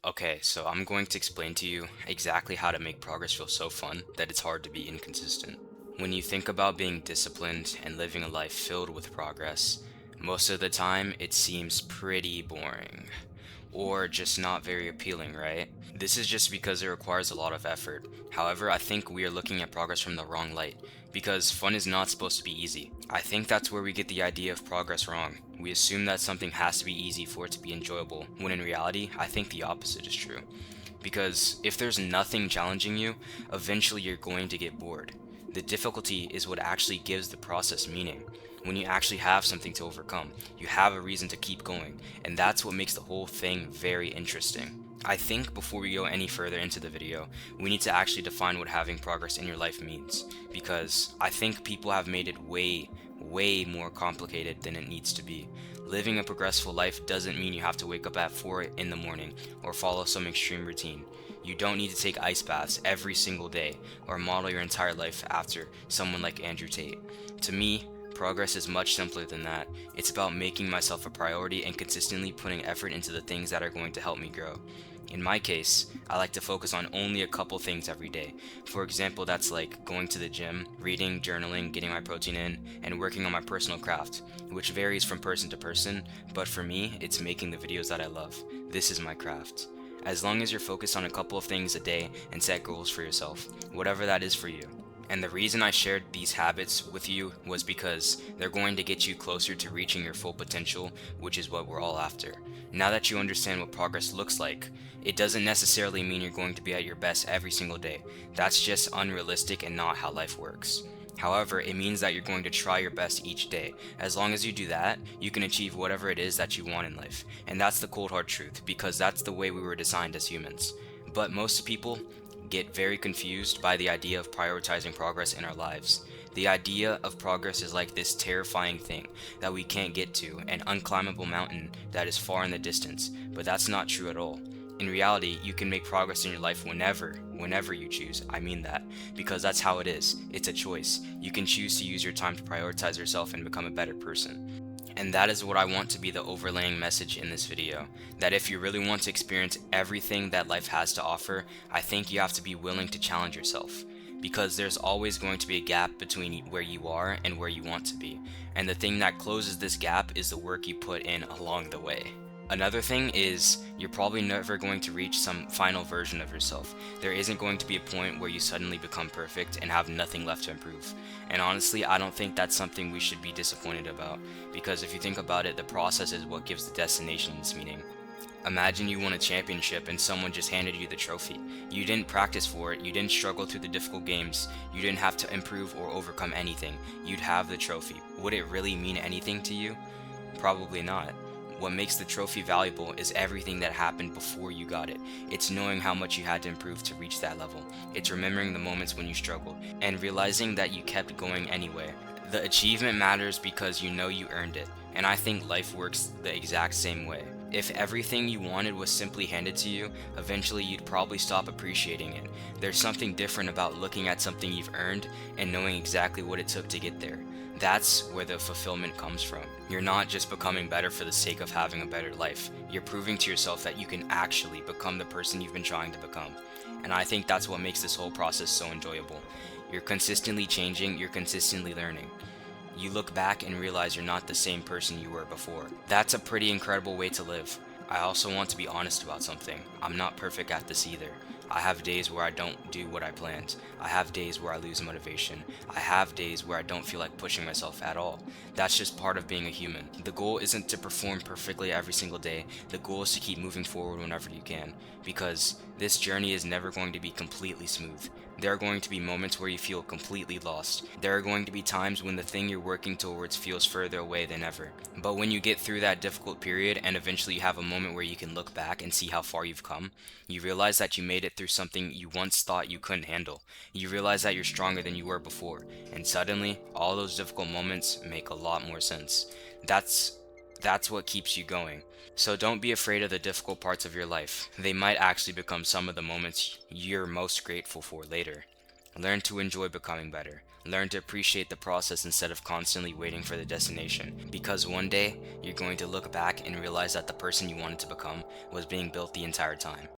Okay, so I'm going to explain to you exactly how to make progress feel so fun that it's hard to be inconsistent. When you think about being disciplined and living a life filled with progress, most of the time it seems pretty boring or just not very appealing, right? This is just because it requires a lot of effort. However, I think we are looking at progress from the wrong light because fun is not supposed to be easy. I think that's where we get the idea of progress wrong. We assume that something has to be easy for it to be enjoyable, when in reality, I think the opposite is true. Because if there's nothing challenging you, eventually you're going to get bored. The difficulty is what actually gives the process meaning. When you actually have something to overcome, you have a reason to keep going, and that's what makes the whole thing very interesting. I think before we go any further into the video, we need to actually define what having progress in your life means, because I think people have made it way more complicated than it needs to be. Living a progressful life doesn't mean you have to wake up at 4 in the morning or follow some extreme routine. You don't need to take ice baths every single day or model your entire life after someone like Andrew Tate. To me, progress is much simpler than that. It's about making myself a priority and consistently putting effort into the things that are going to help me grow. In my case, I like to focus on only a couple things every day. For example, that's like going to the gym, reading, journaling, getting my protein in, and working on my personal craft, which varies from person to person, but for me, it's making the videos that I love. This is my craft. As long as you're focused on a couple of things a day and set goals for yourself, whatever that is for you. And the reason I shared these habits with you was because they're going to get you closer to reaching your full potential, which is what we're all after. Now that you understand what progress looks like, it doesn't necessarily mean you're going to be at your best every single day. That's just unrealistic and not how life works. However, it means that you're going to try your best each day. As long as you do that, you can achieve whatever it is that you want in life. And that's the cold hard truth, because that's the way we were designed as humans. But most people get very confused by the idea of prioritizing progress in our lives. The idea of progress is like this terrifying thing that we can't get to, an unclimbable mountain that is far in the distance, but that's not true at all. In reality, you can make progress in your life whenever you choose. I mean that, because that's how it is. It's a choice. You can choose to use your time to prioritize yourself and become a better person. And that is what I want to be the overlaying message in this video, that if you really want to experience everything that life has to offer, I think you have to be willing to challenge yourself. Because there's always going to be a gap between where you are and where you want to be. And the thing that closes this gap is the work you put in along the way. Another thing is, you're probably never going to reach some final version of yourself. There isn't going to be a point where you suddenly become perfect and have nothing left to improve. And honestly, I don't think that's something we should be disappointed about, because if you think about it, the process is what gives the destination its meaning. Imagine you won a championship and someone just handed you the trophy. You didn't practice for it, you didn't struggle through the difficult games, you didn't have to improve or overcome anything. You'd have the trophy. Would it really mean anything to you? Probably not. What makes the trophy valuable is everything that happened before you got it. It's knowing how much you had to improve to reach that level. It's remembering the moments when you struggled and realizing that you kept going anyway. The achievement matters because you know you earned it, and I think life works the exact same way. If everything you wanted was simply handed to you, eventually you'd probably stop appreciating it. There's something different about looking at something you've earned and knowing exactly what it took to get there. That's where the fulfillment comes from. You're not just becoming better for the sake of having a better life. You're proving to yourself that you can actually become the person you've been trying to become. And I think that's what makes this whole process so enjoyable. You're consistently changing, you're consistently learning. You look back and realize you're not the same person you were before. That's a pretty incredible way to live. I also want to be honest about something. I'm not perfect at this either. I have days where I don't do what I planned. I have days where I lose motivation. I have days where I don't feel like pushing myself at all. That's just part of being a human. The goal isn't to perform perfectly every single day. The goal is to keep moving forward whenever you can, because this journey is never going to be completely smooth. There are going to be moments where you feel completely lost. There are going to be times when the thing you're working towards feels further away than ever. But when you get through that difficult period and eventually you have a moment where you can look back and see how far you've come, you realize that you made it through something you once thought you couldn't handle. You realize that you're stronger than you were before, and suddenly all those difficult moments make a lot more sense. That's what keeps you going. So don't be afraid of the difficult parts of your life. They might actually become some of the moments you're most grateful for later. Learn to enjoy becoming better. Learn to appreciate the process instead of constantly waiting for the destination. Because one day, you're going to look back and realize that the person you wanted to become was being built the entire time.